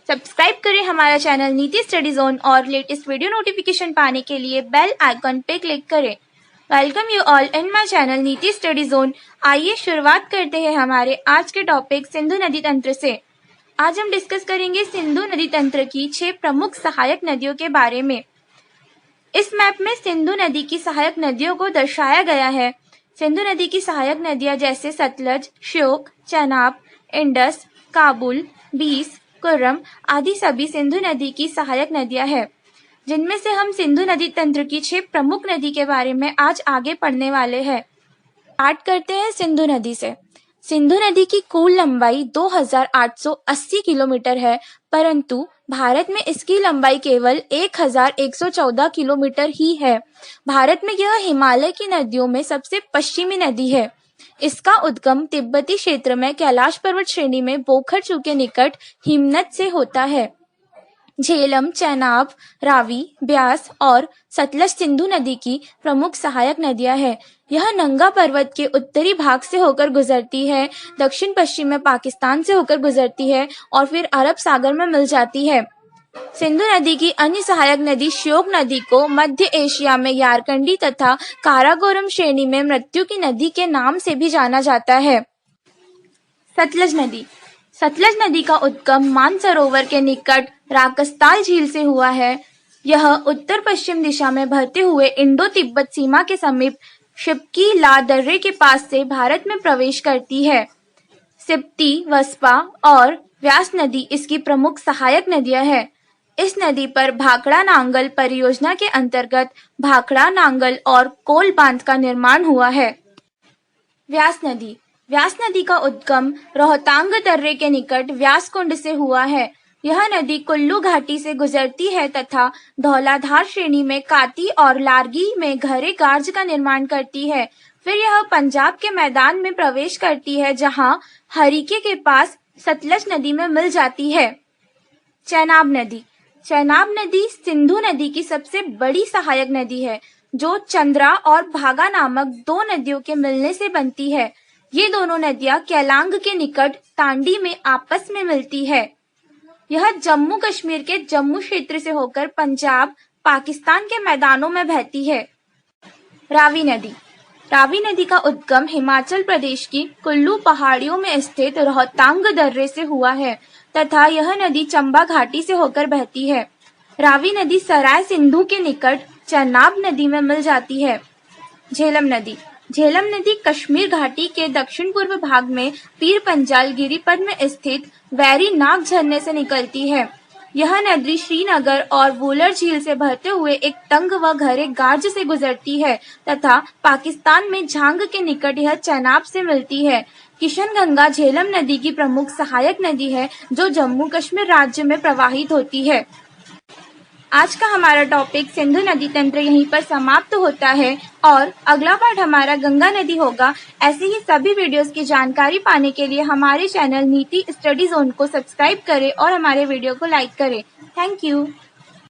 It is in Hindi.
सब्सक्राइब करें हमारा चैनल नीति स्टडी जोन और लेटेस्ट वीडियो नोटिफिकेशन पाने के लिए बेल आइकन पे क्लिक करें। Welcome you all in my channel नीति स्टडी जोन। आइए शुरुआत करते हैं हमारे आज के टॉपिक सिंधु नदी तंत्र से। आज हम डिस्कस करेंगे सिंधु नदी तंत्र की 6 प्रमुख सहायक नदियों के बारे में। इस मैप में सिंधु नदी की सहायक नदियों को दर्शाया गया है। सिंधु नदी की सहायक नदियां जैसे सतलज, श्योक, चेनाब, इंडस, काबुल, बीस, कुर्रम आदि सभी सिंधु नदी की सहायक नदियां हैं, जिनमें से हम सिंधु नदी तंत्र की 6 प्रमुख नदी के बारे में आज आगे पढ़ने वाले हैं। स्टार्ट करते हैं सिंधु नदी से। सिंधु नदी की कुल लंबाई 2880 किलोमीटर है, परंतु भारत में इसकी लंबाई केवल 1114 किलोमीटर ही है। भारत में यह हिमालय की नदियों में सबसे पश्चिमी नदी है। इसका उद्गम तिब्बती क्षेत्र में कैलाश पर्वत श्रेणी में बोखरचू के निकट हिमनद से होता है। झेलम, चेनाब, रावी, ब्यास और सतलज सिंधु नदी की प्रमुख सहायक नदियां हैं। यह नंगा पर्वत के उत्तरी भाग से होकर गुजरती है, दक्षिण पश्चिम में पाकिस्तान से होकर गुजरती है और फिर अरब सागर में मिल जाती है। सिंधु नदी की अन्य सहायक नदी श्योक नदी को मध्य एशिया में यारकंडी तथा काराकोरम श्रेणी में मृत्यु की नदी के नाम से भी जाना जाता है। सतलज नदी। सतलज नदी का उद्गम मानसरोवर के निकट राकस्ताल झील से हुआ है। यह उत्तर पश्चिम दिशा में बहते हुए इंडो तिब्बत सीमा के समीप शिप्की ला दर्रे के पास से भारत में प्रवेश करती है। सिप्ती, वस्पा और व्यास नदी इसकी प्रमुख सहायक नदियां हैं। इस नदी पर भाखड़ा नांगल परियोजना के अंतर्गत भाखड़ा, नांगल और कोल बांध का निर्माण हुआ है। व्यास नदी। व्यास नदी का उद्गम रोहतांग दर्रे के निकट व्यास कुंड से हुआ है। यह नदी कुल्लू घाटी से गुजरती है तथा धौलाधार श्रेणी में काती और लारगी में घरे गार्ज का निर्माण करती है। फिर यह पंजाब के मैदान में प्रवेश करती है, जहां हरीके के पास सतलज नदी में मिल जाती है। चेनाब नदी। चेनाब नदी सिंधु नदी की सबसे बड़ी सहायक नदी है, जो चंद्रा और भागा नामक 2 नदियों के मिलने से बनती है। ये दोनों नदियां केलांग के निकट तांडी में आपस में मिलती है। यह जम्मू कश्मीर के जम्मू क्षेत्र से होकर पंजाब, पाकिस्तान के मैदानों में बहती है। रावी नदी। रावी नदी का उद्गम हिमाचल प्रदेश की कुल्लू पहाड़ियों में स्थित रोहतांग दर्रे से हुआ है तथा यह नदी चंबा घाटी से होकर बहती है। रावी नदी सराय सिंधु के निकट चेनाब नदी में मिल जाती है। झेलम नदी। झेलम नदी कश्मीर घाटी के दक्षिण पूर्व भाग में पीर पंजाल गिरिपद में स्थित वैरी नाग झरने से निकलती है। यह नदी श्रीनगर और वूलर झील से बहते हुए एक तंग व घरे गार्ज से गुजरती है तथा पाकिस्तान में झांग के निकट यह चेनाब से मिलती है। किशनगंगा झेलम नदी की प्रमुख सहायक नदी है, जो जम्मू कश्मीर राज्य में प्रवाहित होती है। आज का हमारा टॉपिक सिंधु नदी तंत्र यहीं पर समाप्त होता है और अगला पार्ट हमारा गंगा नदी होगा। ऐसे ही सभी वीडियोस की जानकारी पाने के लिए हमारे चैनल नीति स्टडी जोन को सब्सक्राइब करें और हमारे वीडियो को लाइक करें। Thank you.